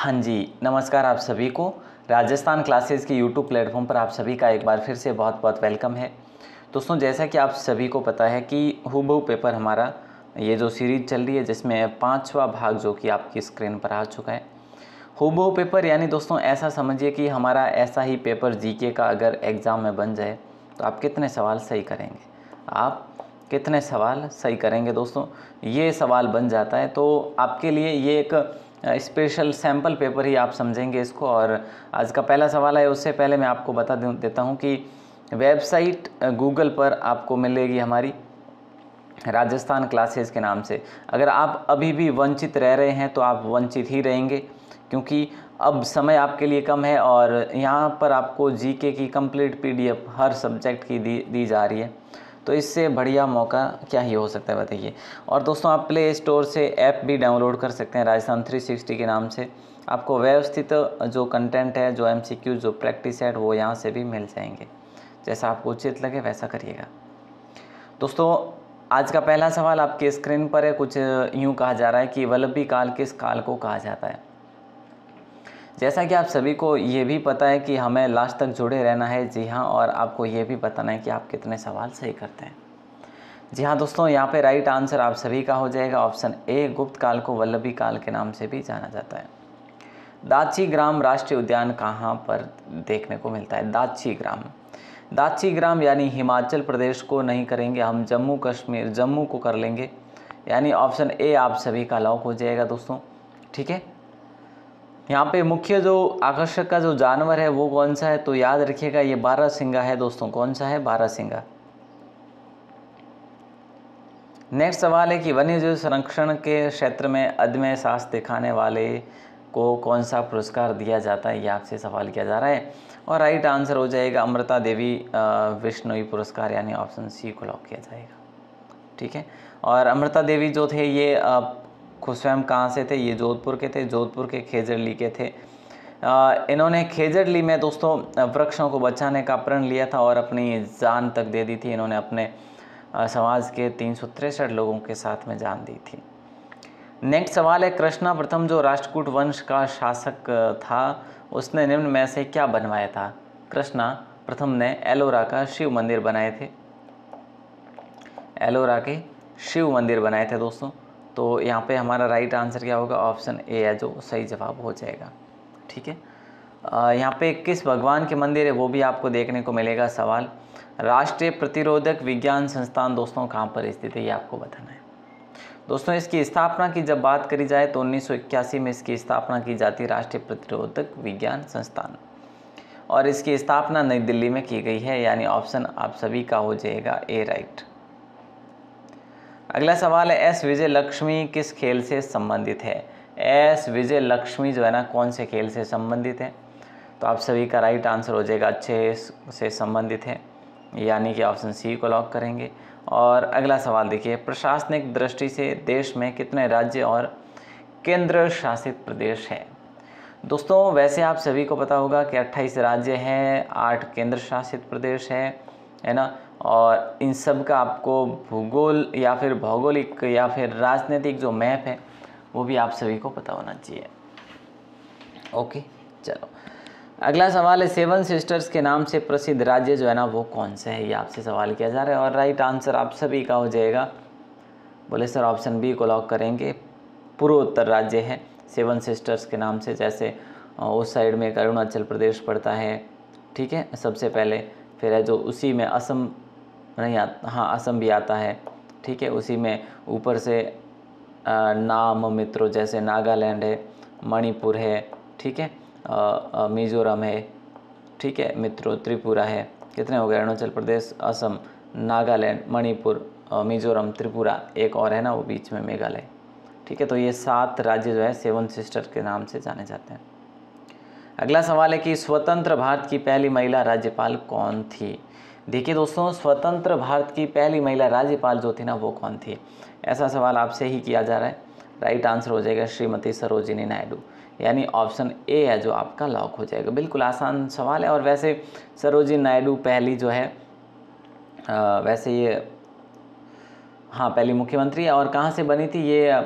हाँ जी, नमस्कार आप सभी को। राजस्थान क्लासेस के यूट्यूब प्लेटफॉर्म पर आप सभी का एक बार फिर से बहुत बहुत वेलकम है। दोस्तों, जैसा कि आप सभी को पता है कि हूबहू पेपर हमारा ये जो सीरीज़ चल रही है जिसमें 5वां भाग जो कि आपकी स्क्रीन पर आ चुका है। हूबहू पेपर यानी दोस्तों ऐसा समझिए कि हमारा ऐसा ही पेपर जीके का अगर एग्ज़ाम में बन जाए तो आप कितने सवाल सही करेंगे, आप कितने सवाल सही करेंगे। दोस्तों, ये सवाल बन जाता है तो आपके लिए ये एक स्पेशल सैम्पल पेपर ही आप समझेंगे इसको। और आज का पहला सवाल है, उससे पहले मैं आपको बता देता हूँ कि वेबसाइट गूगल पर आपको मिलेगी हमारी राजस्थान क्लासेस के नाम से। अगर आप अभी भी वंचित रह रहे हैं तो आप वंचित ही रहेंगे, क्योंकि अब समय आपके लिए कम है और यहाँ पर आपको जीके की कंप्लीट पीडीएफ हर सब्जेक्ट की दी जा रही है। तो इससे बढ़िया मौका क्या ही हो सकता है, बताइए। और दोस्तों, आप प्ले स्टोर से ऐप भी डाउनलोड कर सकते हैं राजस्थान 360 के नाम से। आपको व्यवस्थित जो कंटेंट है, जो एमसीक्यू, जो प्रैक्टिस है, वो यहाँ से भी मिल जाएंगे। जैसा आपको उचित लगे वैसा करिएगा। दोस्तों, आज का पहला सवाल आपके स्क्रीन पर है। कुछ यूँ कहा जा रहा है कि वल्लभी काल किस काल को कहा जाता है। जैसा कि आप सभी को ये भी पता है कि हमें लास्ट तक जुड़े रहना है। जी हाँ, और आपको ये भी बताना है कि आप कितने सवाल सही करते हैं। जी हाँ दोस्तों, यहाँ पे राइट आंसर आप सभी का हो जाएगा ऑप्शन ए। गुप्त काल को वल्लभी काल के नाम से भी जाना जाता है। दाची ग्राम राष्ट्रीय उद्यान कहाँ पर देखने को मिलता है? दाची ग्राम, दाची ग्राम यानी हिमाचल प्रदेश को नहीं करेंगे हम, जम्मू कश्मीर, जम्मू को कर लेंगे। यानी ऑप्शन ए आप सभी का लॉक हो जाएगा दोस्तों, ठीक है। यहाँ पे मुख्य जो आकर्षक का जो जानवर है वो कौन सा है, तो याद रखिएगा ये बारहसिंगा है दोस्तों। कौन सा है? बारहसिंगा। नेक्स्ट सवाल है कि वन्यजीव संरक्षण के क्षेत्र में अदम्य साहस दिखाने वाले को कौन सा पुरस्कार दिया जाता है, ये आपसे सवाल किया जा रहा है। और राइट आंसर हो जाएगा अमृता देवी विश्नोई पुरस्कार, यानी ऑप्शन सी को लॉक किया जाएगा, ठीक है। और अमृता देवी जो थे ये खुद स्वयं कहाँ से थे? ये जोधपुर के थे, जोधपुर के खेजड़ली के थे। इन्होंने खेजड़ली में दोस्तों वृक्षों को बचाने का प्रण लिया था और अपनी जान तक दे दी थी। इन्होंने अपने समाज के 363 लोगों के साथ में जान दी थी। नेक्स्ट सवाल है, कृष्णा प्रथम जो राष्ट्रकूट वंश का शासक था उसने निम्न में से क्या बनवाया था? कृष्णा प्रथम ने एलोरा का शिव मंदिर बनाए थे, एलोरा के शिव मंदिर बनाए थे दोस्तों। तो यहाँ पे हमारा राइट आंसर क्या होगा? ऑप्शन ए है जो सही जवाब हो जाएगा, ठीक है। यहाँ पे किस भगवान के मंदिर है वो भी आपको देखने को मिलेगा सवाल। राष्ट्रीय प्रतिरोधक विज्ञान संस्थान दोस्तों कहाँ पर स्थित है, ये आपको बताना है। दोस्तों, इसकी स्थापना की जब बात करी जाए तो 1981 में इसकी स्थापना की जाती, राष्ट्रीय प्रतिरोधक विज्ञान संस्थान। और इसकी स्थापना नई दिल्ली में की गई है, यानी ऑप्शन आप सभी का हो जाएगा ए राइट। अगला सवाल है, एस विजय लक्ष्मी किस खेल से संबंधित है? एस विजय लक्ष्मी जो है ना, कौन से खेल से संबंधित है? तो आप सभी का राइट आंसर हो जाएगा अच्छे से संबंधित है, यानी कि ऑप्शन सी को लॉक करेंगे। और अगला सवाल देखिए, प्रशासनिक दृष्टि से देश में कितने राज्य और केंद्र शासित प्रदेश हैं? दोस्तों, वैसे आप सभी को पता होगा कि 28 राज्य हैं, 8 केंद्र शासित प्रदेश है ना। और इन सब का आपको भूगोल या फिर भौगोलिक या फिर राजनीतिक जो मैप है वो भी आप सभी को पता होना चाहिए। ओके, चलो अगला सवाल है, सेवन सिस्टर्स के नाम से प्रसिद्ध राज्य जो है ना वो कौन सा है, ये आपसे सवाल किया जा रहा है। और राइट आंसर आप सभी का हो जाएगा, बोले सर ऑप्शन बी को लॉक करेंगे। पूर्वोत्तर राज्य है सेवन सिस्टर्स के नाम से, जैसे उस साइड में एक अरुणाचल प्रदेश पड़ता है, ठीक है, सबसे पहले। फिर है जो उसी में असम नहीं आता, हाँ असम भी आता है, ठीक है। उसी में ऊपर से नाम मित्रों जैसे नागालैंड है, मणिपुर है, ठीक है, मिजोरम है, ठीक है मित्रों, त्रिपुरा है। कितने हो गए? अरुणाचल प्रदेश, असम, नागालैंड, मणिपुर, मिजोरम, त्रिपुरा, एक और है ना वो बीच में मेघालय, ठीक है। तो ये 7 राज्य जो है सेवन सिस्टर के नाम से जाने जाते हैं। अगला सवाल है कि स्वतंत्र भारत की पहली महिला राज्यपाल कौन थी? देखिए दोस्तों, स्वतंत्र भारत की पहली महिला राज्यपाल जो थी ना वो कौन थी, ऐसा सवाल आपसे ही किया जा रहा है। राइट आंसर हो जाएगा श्रीमती सरोजिनी नायडू, यानी ऑप्शन ए है जो आपका लॉक हो जाएगा। बिल्कुल आसान सवाल है। और वैसे सरोजिनी नायडू पहली जो है वैसे ये हाँ पहली मुख्यमंत्री है। और कहाँ से बनी थी? ये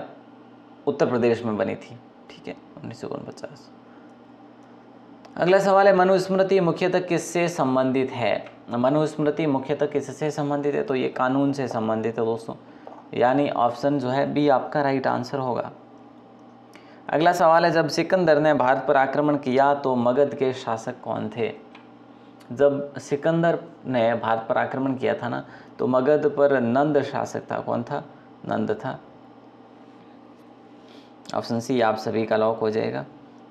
उत्तर प्रदेश में बनी थी, ठीक है, 1949। अगला सवाल है मनुस्मृति मुख्यतः किससे संबंधित है? मनुस्मृति मुख्यतः किससे संबंधित है? तो ये कानून से संबंधित है दोस्तों, यानी ऑप्शन जो है बी आपका राइट आंसर होगा। अगला सवाल है जब सिकंदर ने भारत पर आक्रमण किया तो मगध के शासक कौन थे? जब सिकंदर ने भारत पर आक्रमण किया था ना, तो मगध पर नंद शासक था। कौन था? नंद था। ऑप्शन सी आप सभी का लॉक हो जाएगा।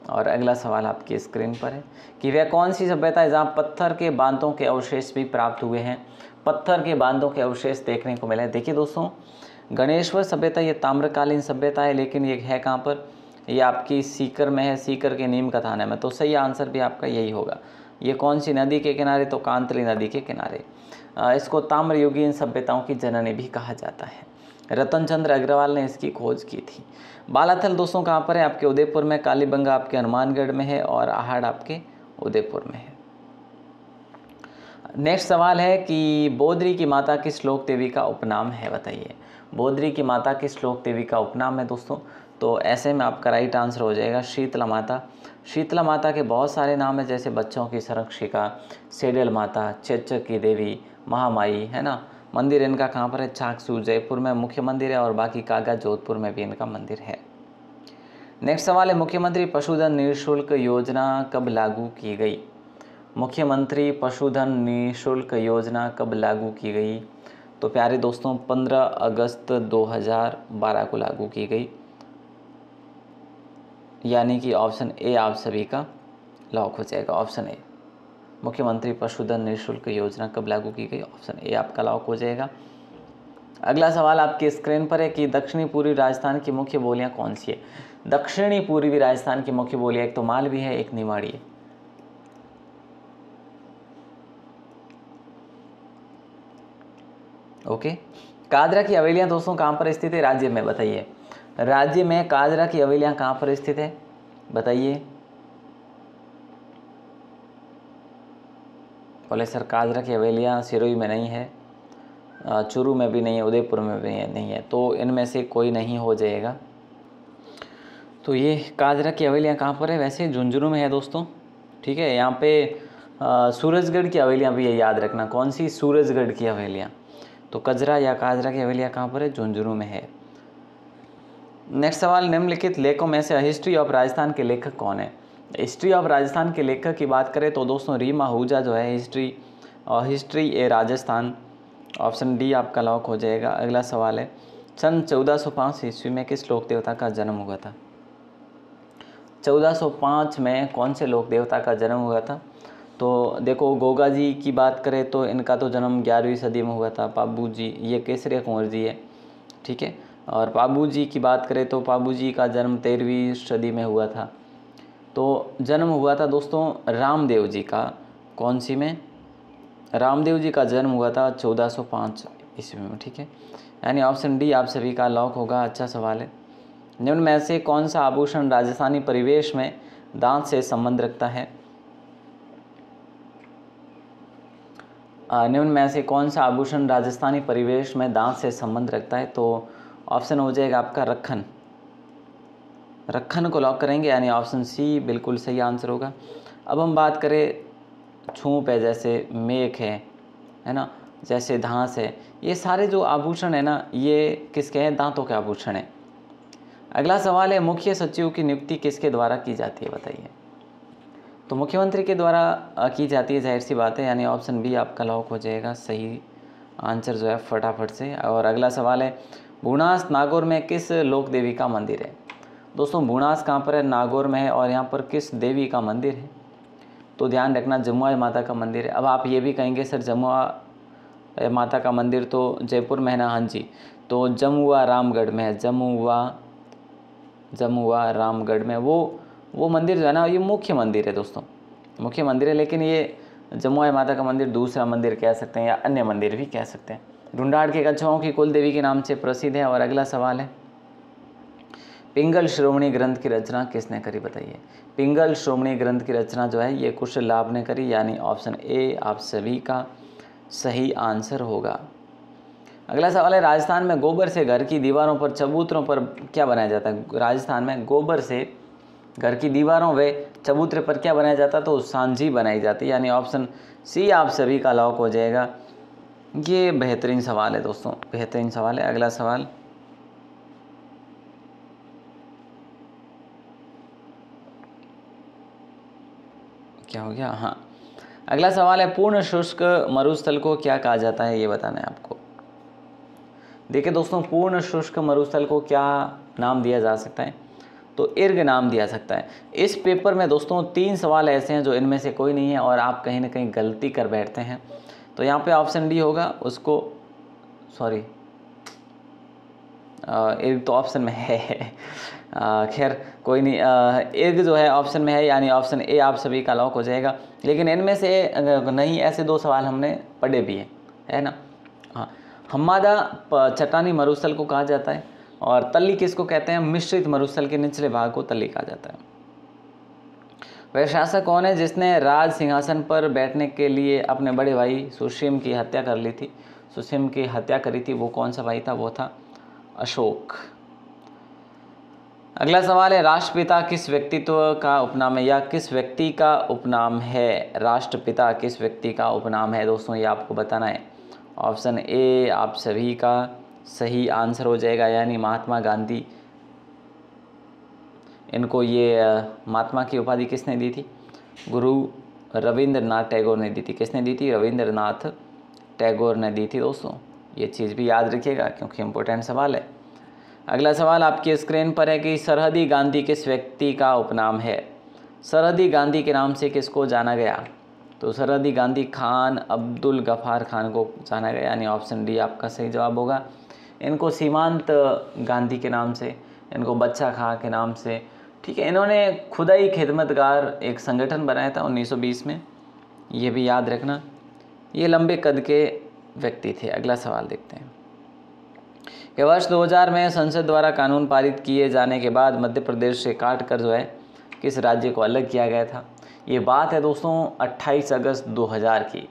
और अगला सवाल आपकी स्क्रीन पर है कि वह कौन सी सभ्यता है जहाँ पत्थर के बांधों के अवशेष भी प्राप्त हुए हैं? पत्थर के बांधों के अवशेष देखने को मिले। देखिए दोस्तों, गणेश्वर सभ्यता ये ताम्रकालीन सभ्यता है, लेकिन ये है कहाँ पर? ये आपकी सीकर में है, सीकर के नीम का थाना में। तो सही आंसर भी आपका यही होगा। ये कौन सी नदी के किनारे? तो कांतली नदी के किनारे। इसको ताम्रयुगीन सभ्यताओं की जननी भी कहा जाता है। रतन चंद्र अग्रवाल ने इसकी खोज की थी। बालाथल दोस्तों कहाँ पर है? आपके उदयपुर में। कालीबंगा आपके हनुमानगढ़ में है और आहड़ आपके उदयपुर में है। नेक्स्ट सवाल है कि बोद्री की माता किस लोक देवी का उपनाम है? बताइए, बोद्री की माता किस लोक देवी का उपनाम है दोस्तों? तो ऐसे में आपका राइट आंसर हो जाएगा शीतला माता। शीतला माता के बहुत सारे नाम हैं, जैसे बच्चों की संरक्षिका, सेडल माता, चेचक की देवी, महामाई, है ना। मंदिर इनका कहाँ पर है? चाकसू जयपुर में मुख्य मंदिर है और बाकी कागा जोधपुर में भी इनका मंदिर है। नेक्स्ट सवाल है मुख्यमंत्री पशुधन निःशुल्क योजना कब लागू की गई? मुख्यमंत्री पशुधन निःशुल्क योजना कब लागू की गई? तो प्यारे दोस्तों 15 अगस्त 2012 को लागू की गई, यानी कि ऑप्शन ए आप सभी का लॉक हो जाएगा। ऑप्शन ए, मुख्यमंत्री पशुधन निःशुल्क योजना कब लागू की गई? ऑप्शन ए आपका लॉक हो जाएगा। अगला सवाल आपकी स्क्रीन पर है कि दक्षिणी पूर्वी राजस्थान की मुख्य बोलियां कौन सी है? दक्षिणी पूर्वी राजस्थान की मुख्य बोलियां एक तो मालवी है, एक निमाड़ी है। ओके। काजरा की हवेलियां दोस्तों कहाँ पर स्थित है? राज्य में। बताइए, राज्य में काजरा की हवेलियां कहाँ पर स्थित है? बताइए। बोले सर काजरा की हवेलियां सिरोही में नहीं है, चूरू में भी नहीं है, उदयपुर में भी नहीं है, तो इनमें से कोई नहीं हो जाएगा। तो ये काजरा की हवेलियां कहाँ पर है? वैसे झुंझुनू में है दोस्तों, ठीक है। यहाँ पे सूरजगढ़ की हवेलियां भी है, याद रखना। कौन सी? सूरजगढ़ की हवेलियां। तो कजरा या काजरा की हवेलियां कहाँ पर है? झुंझुनू में है। नेक्स्ट सवाल, निम्नलिखित लेखों में से हिस्ट्री ऑफ राजस्थान के लेखक कौन है? हिस्ट्री ऑफ राजस्थान के लेखक की बात करें तो दोस्तों रीमा आहूजा जो है history a Rajasthan. Option D आपका लॉक हो जाएगा। अगला सवाल है सन 1405 ईस्वी में किस लोक देवता का जन्म हुआ था? 1405 में कौन से लोक देवता का जन्म हुआ था? तो देखो, गोगा जी की बात करें तो इनका तो जन्म 11वीं सदी में हुआ था। पाबू जी, ये केसरिया कुंवर जी है, ठीक है। और पाबू जी की बात करें तो पाबू जी का जन्म 13वीं सदी में हुआ था। तो जन्म हुआ था दोस्तों रामदेव जी का। कौन सी में? रामदेव जी का जन्म हुआ था 1405 ईस्वी में, ठीक है। यानी ऑप्शन डी आप सभी का लॉक होगा। अच्छा सवाल है। निम्न में से कौन सा आभूषण राजस्थानी परिवेश में दांत से संबंध रखता है? निम्न में से कौन सा आभूषण राजस्थानी परिवेश में दांत से संबंध रखता है? तो ऑप्शन हो जाएगा आपका रखन। रखन को लॉक करेंगे, यानी ऑप्शन सी बिल्कुल सही आंसर होगा। अब हम बात करें छूप है, जैसे मेख है ना, जैसे धांस है, ये सारे जो आभूषण है ना, ये किसके हैं? दांतों के आभूषण हैं। अगला सवाल है मुख्य सचिव की नियुक्ति किसके द्वारा की जाती है? बताइए। तो मुख्यमंत्री के द्वारा की जाती है, जाहिर सी बात है, यानी ऑप्शन बी आपका लॉक हो जाएगा। सही आंसर जो है फटाफट से। और अगला सवाल है भूणास नागौर में किस लोक देवी का मंदिर है? दोस्तों भूणास कहाँ पर है? नागौर में है। और यहाँ पर किस देवी का मंदिर है? तो ध्यान रखना जमुआ माता का मंदिर है। अब आप ये भी कहेंगे सर जमुआ माता का मंदिर तो जयपुर में है ना? हाँ जी, तो जमुआ रामगढ़ में है। जमुआ रामगढ़ में वो मंदिर जो है ना, ये मुख्य मंदिर है दोस्तों, मुख्य मंदिर है। लेकिन ये जमुआ माता का मंदिर दूसरा मंदिर कह सकते हैं या अन्य मंदिर भी कह सकते हैं। ढूंढाड़ के कछुओं की कुल देवी के नाम से प्रसिद्ध है। और अगला सवाल है पिंगल श्रोमणी ग्रंथ की रचना किसने करी? बताइए। पिंगल श्रोमणी ग्रंथ की रचना जो है ये कुशलाभ ने करी, यानी ऑप्शन ए आप सभी का सही आंसर होगा। अगला सवाल है राजस्थान में गोबर से घर की दीवारों पर चबूतरों पर क्या बनाया जाता है? राजस्थान में गोबर से घर की दीवारों व चबूतरे पर क्या बनाया जाता, तो सांझी बनाई जाती, यानी ऑप्शन सी आप सभी का लॉक हो जाएगा। ये बेहतरीन सवाल है दोस्तों, बेहतरीन सवाल है। अगला सवाल, क्या हो गया, हाँ अगला सवाल है, पूर्ण शुष्क मरुस्थल को क्या कहा जाता है, ये बताना है आपको। देखिए दोस्तों, पूर्ण शुष्क मरुस्थल को क्या नाम दिया जा सकता है, तो इर्ग नाम दिया सकता है। इस पेपर में दोस्तों 3 सवाल ऐसे हैं जो इनमें से कोई नहीं है और आप कहीं ना कहीं गलती कर बैठते हैं। तो यहाँ पे ऑप्शन डी होगा, उसको सॉरी इर्ग तो ऑप्शन में है खैर कोई नहीं, इर्ग जो है ऑप्शन में है, यानी ऑप्शन ए आप सभी का लॉक हो जाएगा। लेकिन इनमें से नहीं, ऐसे 2 सवाल हमने पढ़े भी हैं, है ना। हाँ, हम्मादा चट्टानी मरुस्थल को कहा जाता है, और तल्ली किसको कहते हैं, मिश्रित मरुस्थल के निचले भाग को तल्ली कहा जाता है। वह शासक कौन है जिसने राज सिंहासन पर बैठने के लिए अपने बड़े भाई सुसीम की हत्या कर ली थी, सुसीम की हत्या करी थी, वो कौन सा भाई था, वो था अशोक। अगला सवाल है, राष्ट्रपिता किस व्यक्तित्व का उपनाम है, या किस व्यक्ति का उपनाम है, राष्ट्रपिता किस व्यक्ति का उपनाम है दोस्तों, ये आपको बताना है। ऑप्शन ए आप सभी का सही आंसर हो जाएगा, यानी महात्मा गांधी। इनको ये महात्मा की उपाधि किसने दी थी, गुरु रविंद्रनाथ टैगोर ने दी थी। किसने दी थी, रविंद्रनाथ टैगोर ने दी थी दोस्तों। ये चीज़ भी याद रखिएगा क्योंकि इम्पोर्टेंट सवाल है। अगला सवाल आपकी स्क्रीन पर है कि सरहदी गांधी किस व्यक्ति का उपनाम है, सरहदी गांधी के नाम से किसको जाना गया, तो सरहदी गांधी खान अब्दुल गफ़ार खान को जाना गया, यानी ऑप्शन डी आपका सही जवाब होगा। इनको सीमांत गांधी के नाम से, इनको बच्चा खां के नाम से, ठीक है। इन्होंने खुदाई खिदमतगार एक संगठन बनाया था 1920 में, ये भी याद रखना। ये लंबे कद के व्यक्ति थे। अगला सवाल देखते हैं कि वर्ष 2000 में संसद द्वारा कानून पारित किए जाने के बाद मध्य प्रदेश से काट कर जो है किस राज्य को अलग किया गया था। ये बात है दोस्तों 28 अगस्त 2000 की।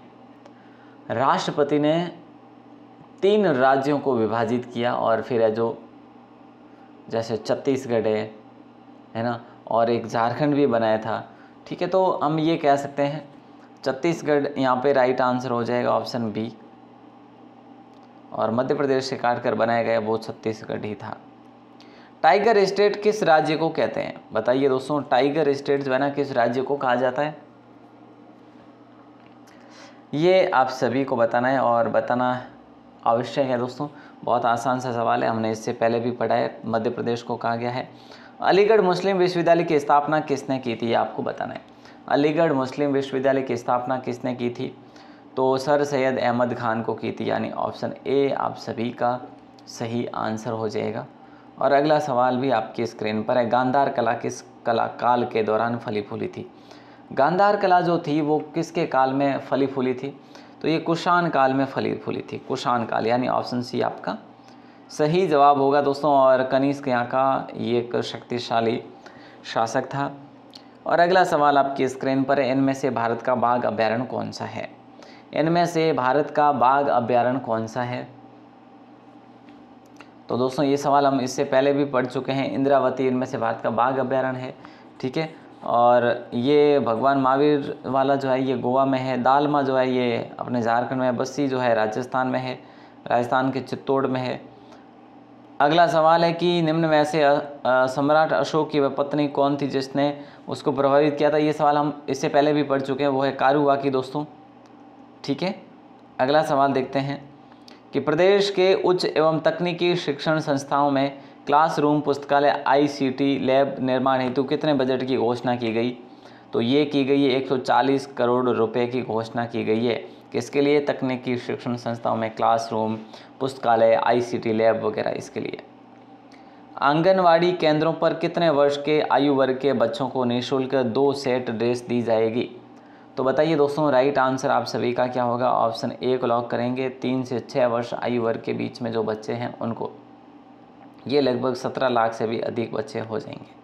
राष्ट्रपति ने 3 राज्यों को विभाजित किया, और फिर है जो जैसे छत्तीसगढ़ है ना, और एक झारखंड भी बनाया था, ठीक है। तो हम ये कह सकते हैं छत्तीसगढ़ यहाँ पे राइट आंसर हो जाएगा, ऑप्शन बी। और मध्य प्रदेश से काट कर बनाया गया वो छत्तीसगढ़ ही था। टाइगर स्टेट किस राज्य को कहते हैं, बताइए दोस्तों, टाइगर स्टेट जो है ना किस राज्य को कहा जाता है, ये आप सभी को बताना है और बताना आवश्यक है दोस्तों। बहुत आसान सा सवाल है, हमने इससे पहले भी पढ़ा है। मध्य प्रदेश को कहा गया है। अलीगढ़ मुस्लिम विश्वविद्यालय की स्थापना किसने की थी, ये आपको बताना है। अलीगढ़ मुस्लिम विश्वविद्यालय की स्थापना किसने की थी, तो सर सैयद अहमद खान को की थी, यानी ऑप्शन ए आप सभी का सही आंसर हो जाएगा। और अगला सवाल भी आपकी स्क्रीन पर है, गांधार कला किस कला काल के दौरान फली फूली थी। गांधार कला जो थी वो किसके काल में फली फूली थी, तो ये कुषाण काल में फली फूली थी, कुषाण काल, यानी ऑप्शन सी आपका सही जवाब होगा दोस्तों। और कनिष्क यहाँ का ये एक शक्तिशाली शासक था। और अगला सवाल आपकी स्क्रीन पर है, इनमें से भारत का बाघ अभ्यारण्य कौन सा है, इनमें से भारत का बाघ अभ्यारण्य कौन सा है। तो दोस्तों ये सवाल हम इससे पहले भी पढ़ चुके हैं। इंद्रावती इनमें से भारत का बाघ अभ्यारण्य है, ठीक है। और ये भगवान महावीर वाला जो है ये गोवा में है, दालमा जो है ये अपने झारखंड में है, बस्सी जो है राजस्थान में है, राजस्थान के चित्तौड़ में है। अगला सवाल है कि निम्न में से सम्राट अशोक की वह पत्नी कौन थी जिसने उसको प्रभावित किया था। ये सवाल हम इससे पहले भी पढ़ चुके हैं, वो है कारुवाकी दोस्तों, ठीक है। अगला सवाल देखते हैं कि प्रदेश के उच्च एवं तकनीकी शिक्षण संस्थाओं में क्लासरूम पुस्तकालय ICT लैब निर्माण हेतु कितने बजट की घोषणा की गई, तो ये की गई है 140 करोड़ रुपए की घोषणा की गई है। किसके लिए, तकनीकी शिक्षण संस्थाओं में क्लासरूम पुस्तकालय ICT लैब वगैरह इसके लिए। आंगनवाड़ी केंद्रों पर कितने वर्ष के आयु वर्ग के बच्चों को निःशुल्क 2 सेट ड्रेस दी जाएगी, तो बताइए दोस्तों राइट आंसर आप सभी का क्या होगा। ऑप्शन ए को लॉक करेंगे, 3 से 6 वर्ष आयु वर्ग के बीच में जो बच्चे हैं उनको, ये लगभग 17 लाख से भी अधिक बच्चे हो जाएंगे।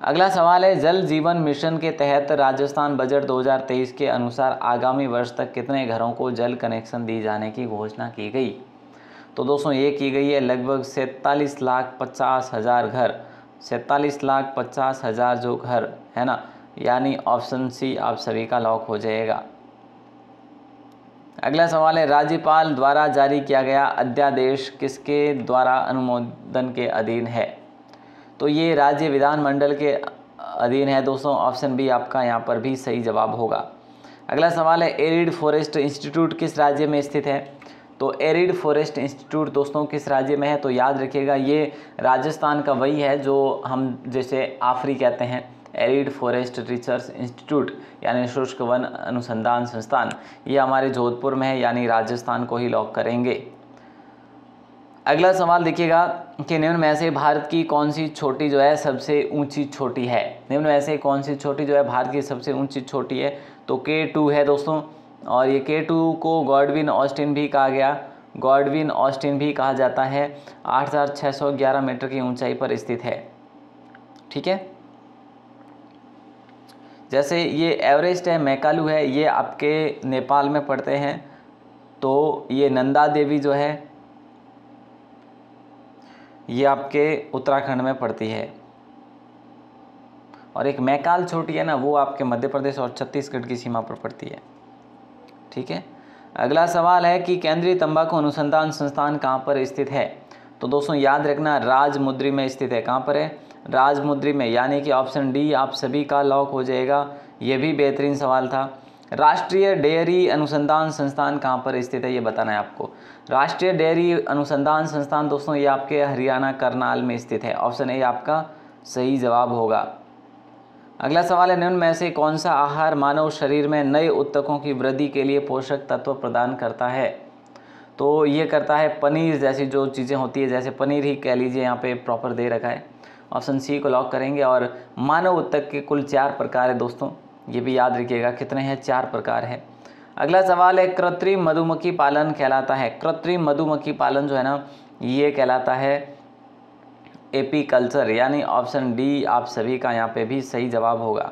अगला सवाल है, जल जीवन मिशन के तहत राजस्थान बजट 2023 के अनुसार आगामी वर्ष तक कितने घरों को जल कनेक्शन दी जाने की घोषणा की गई, तो दोस्तों ये की गई है लगभग 47,50,000 घर 47,50,000 जो घर है ना, यानी ऑप्शन सी आप सभी का लॉक हो जाएगा। अगला सवाल है, राज्यपाल द्वारा जारी किया गया अध्यादेश किसके द्वारा अनुमोदन के अधीन है? तो ये राज्य विधानमंडल के अधीन है दोस्तों। ऑप्शन बी आपका यहाँ पर भी सही जवाब होगा। अगला सवाल है, एरिड फॉरेस्ट इंस्टीट्यूट किस राज्य में स्थित है? तो एरिड फॉरेस्ट इंस्टीट्यूट दोस्तों किस राज्य में है? तो याद रखिएगा, ये राजस्थान का वही है जो हम जैसे आफरी कहते हैं, एरिड फॉरेस्ट रिसर्च इंस्टीट्यूट यानी शुष्क वन अनुसंधान संस्थान, ये हमारे जोधपुर में है, यानी राजस्थान को ही लॉक करेंगे। अगला सवाल देखिएगा कि निम्न में से भारत की कौन सी चोटी जो है सबसे ऊंची चोटी है? निम्न में से कौन सी चोटी जो है भारत की सबसे ऊंची चोटी है? तो K2 है दोस्तों, और ये K2 को गॉडविन ऑस्टिन भी कहा गया, गॉडविन ऑस्टिन भी कहा जाता है। 8,611 मीटर की ऊंचाई पर स्थित है। ठीक है, जैसे ये एवरेस्ट है, मैकालू है, ये आपके नेपाल में पड़ते हैं। तो ये नंदा देवी जो है ये आपके उत्तराखंड में पड़ती है, और एक मैकाल चोटी है ना, वो आपके मध्य प्रदेश और छत्तीसगढ़ की सीमा पर पड़ती है। ठीक है, अगला सवाल है कि केंद्रीय तंबाकू अनुसंधान संस्थान कहाँ पर स्थित है? तो दोस्तों याद रखना, राजमुंद्री में स्थित है। कहाँ पर है? राजमुंद्री में, यानी कि ऑप्शन डी आप सभी का लॉक हो जाएगा। ये भी बेहतरीन सवाल था। राष्ट्रीय डेयरी अनुसंधान संस्थान कहाँ पर स्थित है, ये बताना है आपको। राष्ट्रीय डेयरी अनुसंधान संस्थान दोस्तों ये आपके हरियाणा करनाल में स्थित है। ऑप्शन ए आपका सही जवाब होगा। अगला सवाल है, निम्न में से कौन सा आहार मानव शरीर में नए ऊतकों की वृद्धि के लिए पोषक तत्व प्रदान करता है? तो ये करता है पनीर जैसी जो चीज़ें होती है, जैसे पनीर ही कह लीजिए, यहाँ पे प्रॉपर दे रखा है। ऑप्शन सी को लॉक करेंगे। और मानव ऊतक के कुल 4 प्रकार है दोस्तों, ये भी याद रखिएगा कितने हैं, 4 प्रकार है। अगला सवाल है, कृत्रिम मधुमक्खी पालन कहलाता है। कृत्रिम मधुमक्खी पालन जो है ना, ये कहलाता है एपीकल्चर, यानी ऑप्शन डी आप सभी का यहाँ पे भी सही जवाब होगा।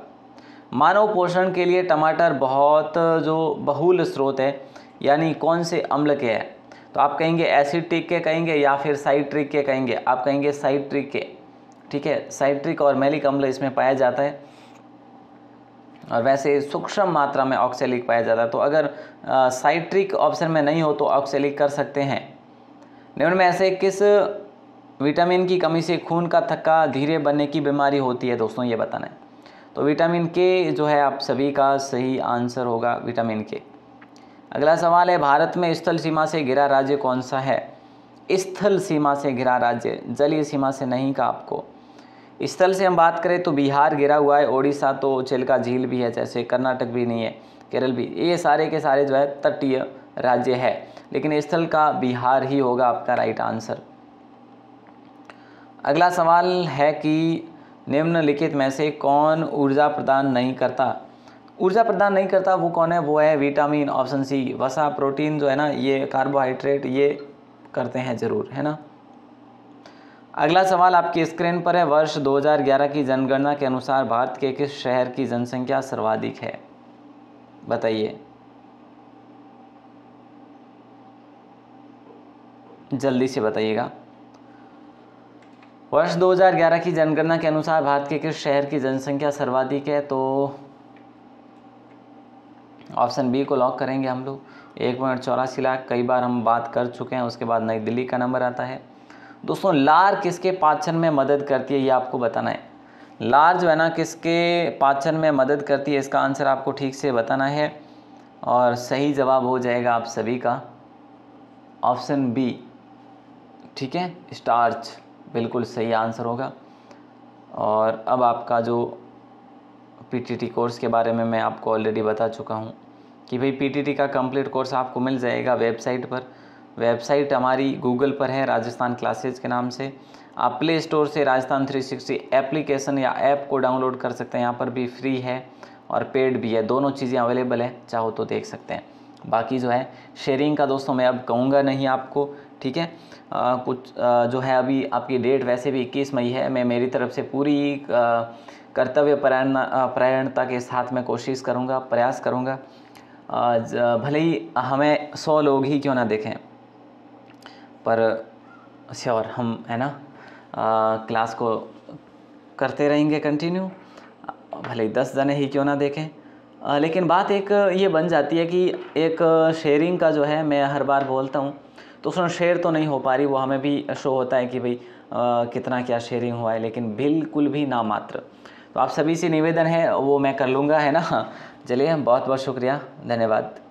मानव पोषण के लिए टमाटर बहुत जो बहुल स्रोत है, यानी कौन से अम्ल के है? तो आप कहेंगे एसिटिक के कहेंगे या फिर साइट्रिक के कहेंगे? आप कहेंगे साइट्रिक के। ठीक है, साइट्रिक और मैलिक अम्ल इसमें पाया जाता है, और वैसे सूक्ष्म मात्रा में ऑक्सैलिक पाया जाता है। तो अगर साइट्रिक ऑप्शन में नहीं हो तो ऑक्सैलिक कर सकते हैं। निम्न में ऐसे किस विटामिन की कमी से खून का थक्का धीरे बनने की बीमारी होती है दोस्तों, ये बताना है। तो विटामिन के जो है आप सभी का सही आंसर होगा, विटामिन के। अगला सवाल है, भारत में स्थल सीमा से घिरा राज्य कौन सा है? स्थल सीमा से घिरा राज्य, जलीय सीमा से नहीं का आपको। स्थल से हम बात करें तो बिहार घिरा हुआ है, ओडिशा तो चिल्का झील भी है, जैसे कर्नाटक भी नहीं है, केरल भी, ये सारे के सारे जो है तटीय राज्य है, लेकिन स्थल का बिहार ही होगा आपका राइट आंसर। अगला सवाल है कि निम्नलिखित में से कौन ऊर्जा प्रदान नहीं करता? ऊर्जा प्रदान नहीं करता वो कौन है? वो है विटामिन, ऑप्शन सी। वसा, प्रोटीन जो है ना, ये कार्बोहाइड्रेट, ये करते हैं जरूर, है ना। अगला सवाल आपकी स्क्रीन पर है, वर्ष 2011 की जनगणना के अनुसार भारत के किस शहर की जनसंख्या सर्वाधिक है? बताइए, जल्दी से बताइएगा। वर्ष 2011 की जनगणना के अनुसार भारत के किस शहर की जनसंख्या सर्वाधिक है? तो ऑप्शन बी को लॉक करेंगे हम लोग। 1.84 लाख, कई बार हम बात कर चुके हैं। उसके बाद नई दिल्ली का नंबर आता है। दोस्तों लार किसके पाचन में मदद करती है, ये आपको बताना है। लार जो है ना किसके पाचन में मदद करती है, इसका आंसर आपको ठीक से बताना है, और सही जवाब हो जाएगा आप सभी का ऑप्शन बी। ठीक है, स्टार्च बिल्कुल सही आंसर होगा। और अब आपका जो पीटीटी कोर्स के बारे में मैं आपको ऑलरेडी बता चुका हूँ कि भाई पीटीटी का कंप्लीट कोर्स आपको मिल जाएगा वेबसाइट पर। वेबसाइट हमारी गूगल पर है, राजस्थान क्लासेज के नाम से। आप प्ले स्टोर से राजस्थान 360 एप्लीकेशन या ऐप को डाउनलोड कर सकते हैं। यहाँ पर भी फ्री है और पेड भी है, दोनों चीज़ें अवेलेबल है, चाहो तो देख सकते हैं। बाकी जो है शेयरिंग का दोस्तों मैं अब कहूँगा नहीं आपको, ठीक है। कुछ जो है अभी आपकी डेट वैसे भी 21 मई है। मैं मेरी तरफ से पूरी कर्तव्य परायणता के साथ में कोशिश करूँगा, प्रयास करूँगा। भले ही हमें 100 लोग ही क्यों ना देखें, पर श्योर हम है ना क्लास को करते रहेंगे कंटिन्यू, भले 10 जने ही क्यों ना देखें। लेकिन बात एक ये बन जाती है कि एक शेयरिंग का जो है, मैं हर बार बोलता हूँ, तो उसमें शेयर तो नहीं हो पा रही, वो हमें भी शो होता है कि भाई कितना क्या शेयरिंग हुआ है, लेकिन बिल्कुल भी नामात्र। तो आप सभी से निवेदन है, वो मैं कर लूँगा, है ना। चलिए बहुत बहुत शुक्रिया, धन्यवाद।